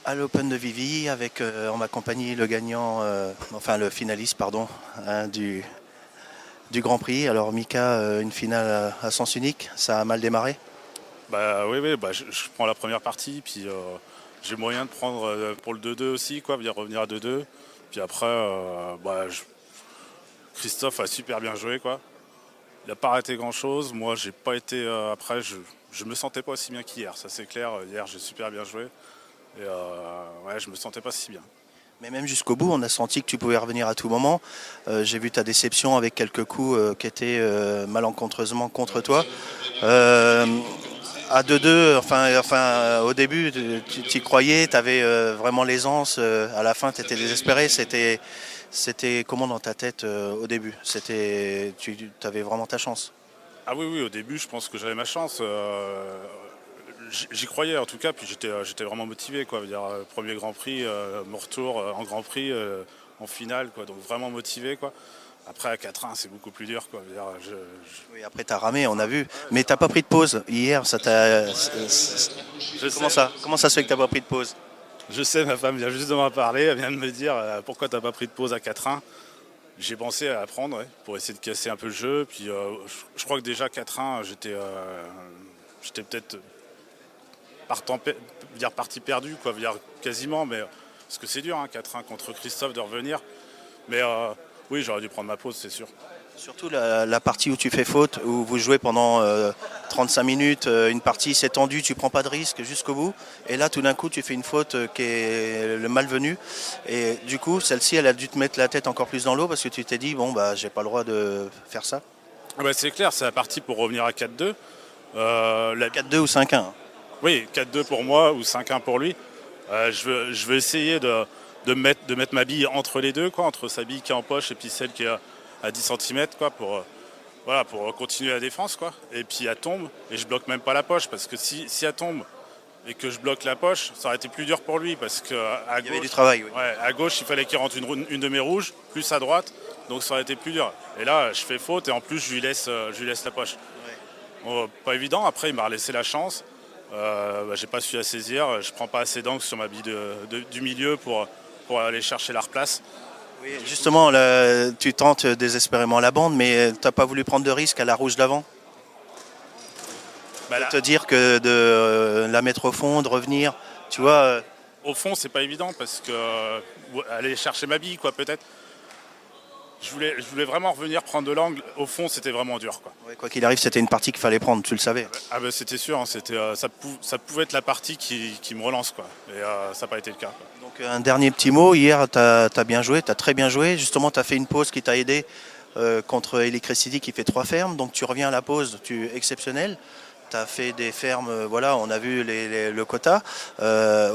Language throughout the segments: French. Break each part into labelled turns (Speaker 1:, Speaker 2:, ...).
Speaker 1: à l'Open de Vivi avec en ma compagnie le gagnant, enfin le finaliste pardon, hein, du Grand Prix. Alors Mika, une finale à sens unique, ça a mal démarré.
Speaker 2: Bah oui, oui, je prends la première partie, puis j'ai moyen de prendre pour le 2-2 aussi, quoi, bien revenir à 2-2. Puis après, Christophe a super bien joué, quoi. Il n'a pas arrêté grand-chose. Moi, j'ai pas été. Après, je me sentais pas aussi bien qu'hier, ça c'est clair. Hier, j'ai super bien joué. Et ouais, je me sentais pas si bien.
Speaker 1: Mais même jusqu'au bout, on a senti que tu pouvais revenir à tout moment. J'ai vu ta déception avec quelques coups qui étaient malencontreusement contre toi. À 2-2, au début, tu y croyais, tu avais vraiment l'aisance. À la fin, tu étais désespéré. C'était comment dans ta tête au début? Tu avais vraiment ta chance.
Speaker 2: Ah oui, oui, au début, je pense que j'avais ma chance. J'y croyais en tout cas, puis j'étais vraiment motivé, quoi. Dire, premier Grand Prix, mon retour en Grand Prix, en finale, quoi. Donc vraiment motivé, quoi. Après à 4-1, c'est beaucoup plus dur, quoi. Dire,
Speaker 1: Oui, après tu as ramé, on a vu. Mais tu n'as pas pris de pause hier. Comment ça se fait que tu n'as pas pris de pause?
Speaker 2: Je sais, ma femme vient juste de m'en parler, elle vient de me dire pourquoi tu n'as pas pris de pause à 4-1. J'ai pensé à la prendre, ouais, pour essayer de casser un peu le jeu. Puis je crois que déjà 4-1, j'étais peut-être partie perdue, quoi, quasiment, mais parce que c'est dur, hein, 4-1 contre Christophe de revenir. Mais oui, j'aurais dû prendre ma pause, c'est sûr.
Speaker 1: Surtout la partie où tu fais faute, où vous jouez pendant 35 minutes, une partie s'est tendue, tu prends pas de risque jusqu'au bout. Et là, tout d'un coup, tu fais une faute qui est le malvenu. Et du coup, celle-ci, elle a dû te mettre la tête encore plus dans l'eau parce que tu t'es dit, bon, bah, j'ai pas le droit de faire ça.
Speaker 2: Ah bah, c'est clair, c'est la partie pour revenir à 4-2.
Speaker 1: 4-2 ou 5-1.
Speaker 2: Oui, 4-2 pour moi ou 5-1 pour lui. Je veux essayer de mettre ma bille entre les deux, quoi, entre sa bille qui est en poche et puis celle qui est à 10 cm, quoi, pour continuer la défense, quoi. Et puis elle tombe et je bloque même pas la poche parce que si elle tombe et que je bloque la poche, ça aurait été plus dur pour lui parce que
Speaker 1: Il y avait du travail, oui.
Speaker 2: ouais, à gauche il fallait qu'il rentre une de mes rouges, plus à droite, donc ça aurait été plus dur. Et là je fais faute et en plus je lui laisse la poche.
Speaker 1: Ouais.
Speaker 2: Bon, pas évident, après il m'a laissé la chance. J'ai pas su la saisir, je prends pas assez d'angle sur ma bille du milieu pour aller chercher la replace.
Speaker 1: Oui, justement, là, tu tentes désespérément la bande, mais tu n'as pas voulu prendre de risque à la rouge d'avant? Te dire que de la mettre au fond, de revenir, tu vois.
Speaker 2: Au fond, c'est pas évident parce que aller chercher ma bille, quoi, peut-être. Je voulais vraiment revenir prendre de l'angle. Au fond, c'était vraiment dur, quoi.
Speaker 1: Ouais, quoi qu'il arrive, c'était une partie qu'il fallait prendre, tu le savais.
Speaker 2: Ah ben, c'était sûr, hein, ça pouvait être la partie qui me relance, quoi. Et ça n'a pas été le cas, quoi.
Speaker 1: Donc un dernier petit mot, hier tu as bien joué, tu as très bien joué. Justement, tu as fait une pause qui t'a aidé contre Electricity qui fait 3 fermes. Donc tu reviens à la pause, tu es exceptionnel. Tu as fait des fermes, voilà, on a vu le quota.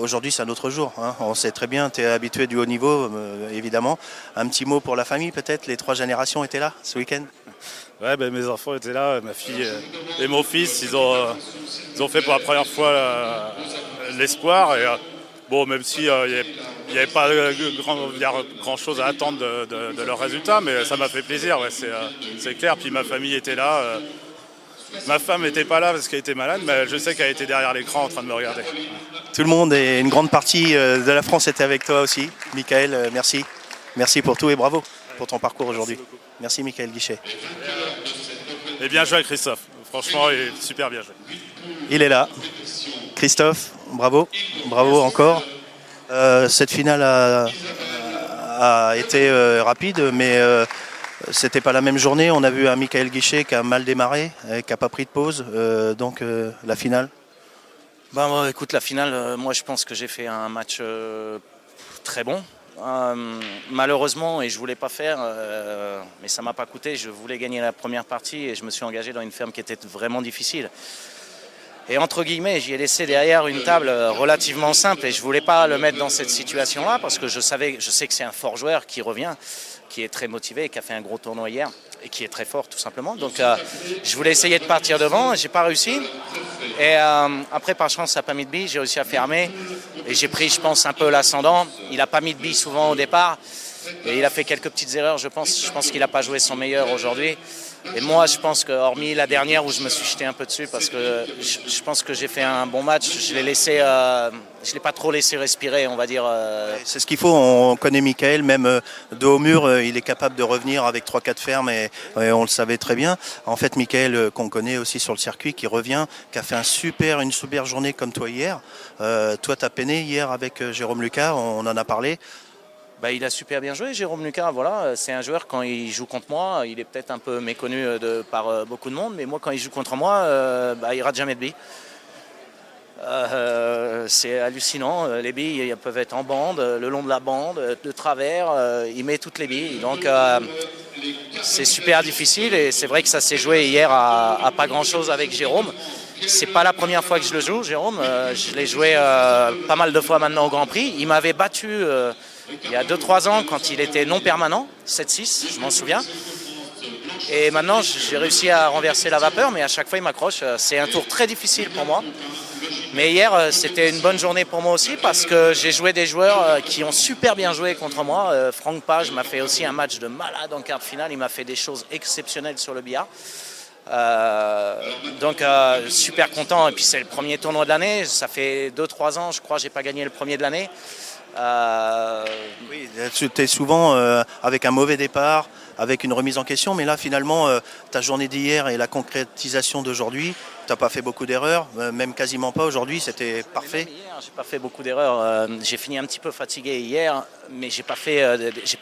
Speaker 1: Aujourd'hui, c'est un autre jour, hein. On sait très bien, tu es habitué du haut niveau, évidemment. Un petit mot pour la famille, peut-être? Les 3 générations étaient là ce week-end?
Speaker 2: Ouais, ben, mes enfants étaient là, ma fille et mon fils, ils ont fait pour la première fois l'espoir. Et bon, même si il n'y avait pas grand chose à attendre de leur résultat, mais ça m'a fait plaisir, ouais, c'est clair. Puis ma famille était là. Ma femme n'était pas là parce qu'elle était malade, mais je sais qu'elle était derrière l'écran en train de me regarder.
Speaker 1: Tout le monde et une grande partie de la France était avec toi aussi. Michael, merci. Merci pour tout et bravo pour ton parcours aujourd'hui. Merci Michael Guichet.
Speaker 2: Et bien joué Christophe, franchement, il est super bien joué.
Speaker 1: Il est là. Christophe, bravo. Bravo encore. Cette finale a été rapide, mais c'était pas la même journée. On a vu un Michael Guichet qui a mal démarré, qui n'a pas pris de pause. Donc la finale.
Speaker 3: Ben, écoute, la finale, moi je pense que j'ai fait un match très bon. Malheureusement, et je voulais pas faire, mais ça m'a pas coûté. Je voulais gagner la première partie et je me suis engagé dans une ferme qui était vraiment difficile. Et entre guillemets, j'y ai laissé derrière une table relativement simple et je voulais pas le mettre dans cette situation-là parce que je sais que c'est un fort joueur qui revient, qui est très motivé, qui a fait un gros tournoi hier et qui est très fort tout simplement. Donc je voulais essayer de partir devant, j'ai pas réussi. Et après par chance ça n'a pas mis de bille, j'ai réussi à fermer et j'ai pris je pense un peu l'ascendant. Il n'a pas mis de bille souvent au départ et il a fait quelques petites erreurs je pense qu'il n'a pas joué son meilleur aujourd'hui. Et moi, je pense que, hormis la dernière où je me suis jeté un peu dessus, parce que je pense que j'ai fait un bon match, je l'ai pas trop laissé respirer, on va dire.
Speaker 1: C'est ce qu'il faut, on connaît Michael, même de haut mur, il est capable de revenir avec 3-4 fermes et on le savait très bien. En fait, Michael, qu'on connaît aussi sur le circuit, qui revient, qui a fait une super journée comme toi hier. Toi, tu as peiné hier avec Jérôme Lucas, on en a parlé.
Speaker 3: Bah, il a super bien joué, Jérôme Lucas. Voilà, c'est un joueur, quand il joue contre moi, il est peut-être un peu méconnu par beaucoup de monde, mais moi, quand il joue contre moi, il rate jamais de billes. C'est hallucinant. Les billes elles peuvent être en bande, le long de la bande, de travers. Il met toutes les billes. Donc, c'est super difficile et c'est vrai que ça s'est joué hier à pas grand-chose avec Jérôme. C'est pas la première fois que je le joue, Jérôme. Je l'ai joué pas mal de fois maintenant au Grand Prix. Il m'avait battu il y a 2-3 ans quand il était non permanent, 7-6, je m'en souviens. Et maintenant, j'ai réussi à renverser la vapeur, mais à chaque fois, il m'accroche. C'est un tour très difficile pour moi. Mais hier, c'était une bonne journée pour moi aussi parce que j'ai joué des joueurs qui ont super bien joué contre moi. Franck Page m'a fait aussi un match de malade en quart de finale. Il m'a fait des choses exceptionnelles sur le billard. Donc super content. Et puis c'est le premier tournoi de l'année. Ça fait 2-3 ans, je crois, j'ai pas gagné le premier de l'année.
Speaker 1: Oui, tu es souvent avec un mauvais départ, avec une remise en question, mais là finalement ta journée d'hier et la concrétisation d'aujourd'hui, tu n'as pas fait beaucoup d'erreurs, même quasiment pas aujourd'hui, c'était parfait.
Speaker 3: Hier, j'ai pas fait beaucoup d'erreurs. J'ai fini un petit peu fatigué hier, mais j'ai pas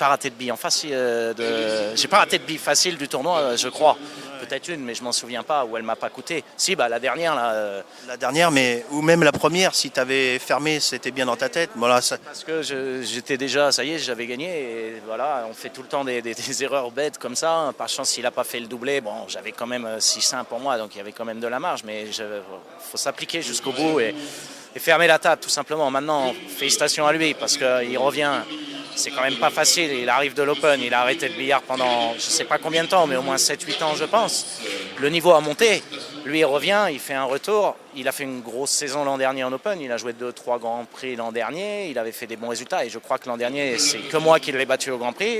Speaker 3: raté de bille en face. J'ai pas raté de bille facile du tournoi, je crois. Peut-être une, mais je m'en souviens pas, où elle m'a pas coûté. Si, la dernière là.
Speaker 1: La dernière, mais ou même la première, si tu avais fermé, c'était bien dans ta tête. Voilà, ça...
Speaker 3: Parce que j'étais déjà, ça y est, j'avais gagné. Et voilà, on fait tout le temps des erreurs bêtes comme ça. Par chance, il a pas fait le doublé. Bon, j'avais quand même 6-1 pour moi, donc il y avait quand même de la marge. Mais il faut s'appliquer jusqu'au bout et fermer la table, tout simplement. Maintenant, félicitations à lui, parce qu'il revient. C'est quand même pas facile, il arrive de l'Open, il a arrêté le billard pendant je sais pas combien de temps, mais au moins 7-8 ans je pense. Le niveau a monté, lui il revient, il fait un retour, il a fait une grosse saison l'an dernier en Open, il a joué 2-3 Grands Prix l'an dernier, il avait fait des bons résultats et je crois que l'an dernier c'est que moi qui l'ai battu au Grand Prix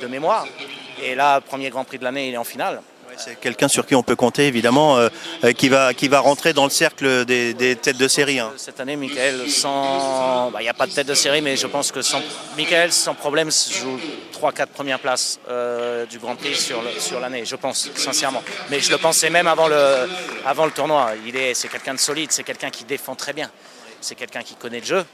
Speaker 3: de mémoire. Et là, premier Grand Prix de l'année, il est en finale.
Speaker 1: C'est quelqu'un sur qui on peut compter, évidemment, qui va rentrer dans le cercle des têtes de série. Hein.
Speaker 3: Cette année, Michael, il n'y a pas de tête de série, mais je pense que Michael, sans problème, joue 3-4 premières places du Grand Prix sur l'année, je pense, sincèrement. Mais je le pensais même avant le tournoi. C'est quelqu'un de solide, c'est quelqu'un qui défend très bien. C'est quelqu'un qui connaît le jeu.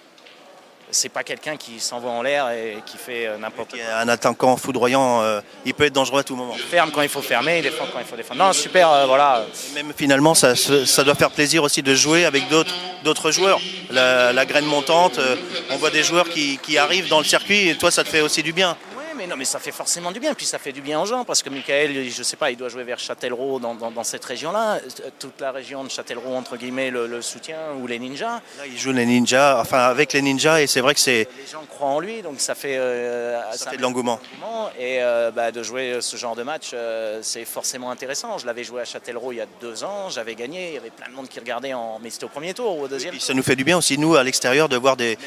Speaker 3: C'est pas quelqu'un qui s'envoie en l'air et qui fait n'importe quoi.
Speaker 1: Un attaquant foudroyant, il peut être dangereux à tout moment.
Speaker 3: Il ferme quand il faut fermer, il défend quand il faut défendre. Non, super, voilà.
Speaker 1: Même finalement, ça doit faire plaisir aussi de jouer avec d'autres joueurs. La graine montante, on voit des joueurs qui arrivent dans le circuit et toi, ça te fait aussi du bien.
Speaker 3: Mais ça fait forcément du bien, puis ça fait du bien aux gens, parce que Michael, je sais pas, il doit jouer vers Châtellerault dans cette région-là, toute la région de Châtellerault, entre guillemets, le soutien, ou les ninjas.
Speaker 1: Là, il joue les ninjas, enfin avec les ninjas, et c'est vrai que c'est...
Speaker 3: Les gens croient en lui, donc ça fait
Speaker 1: de l'engouement.
Speaker 3: Et de jouer ce genre de match, c'est forcément intéressant. Je l'avais joué à Châtellerault il y a 2 ans, j'avais gagné, il y avait plein de monde qui regardait, mais c'était au premier tour ou au deuxième.
Speaker 1: Et ça nous fait du bien aussi, nous, à l'extérieur, de voir des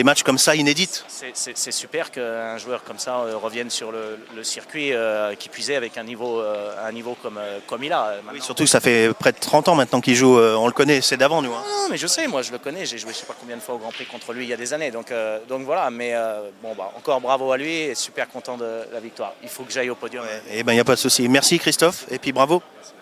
Speaker 1: matchs comme ça inédits.
Speaker 3: C'est super qu'un joueur comme ça revienne sur le circuit, qui puisait avec un niveau comme il a.
Speaker 1: Oui, surtout que ça fait près de 30 ans maintenant qu'il joue, on le connaît, c'est d'avant nous. Hein.
Speaker 3: Non, mais je sais, moi je le connais, j'ai joué je sais pas combien de fois au Grand Prix contre lui il y a des années, donc voilà, mais encore bravo à lui et super content de la victoire. Il faut que j'aille au podium.
Speaker 1: Ouais, et il n'y a pas de souci. Merci Christophe, et puis bravo.
Speaker 3: Merci.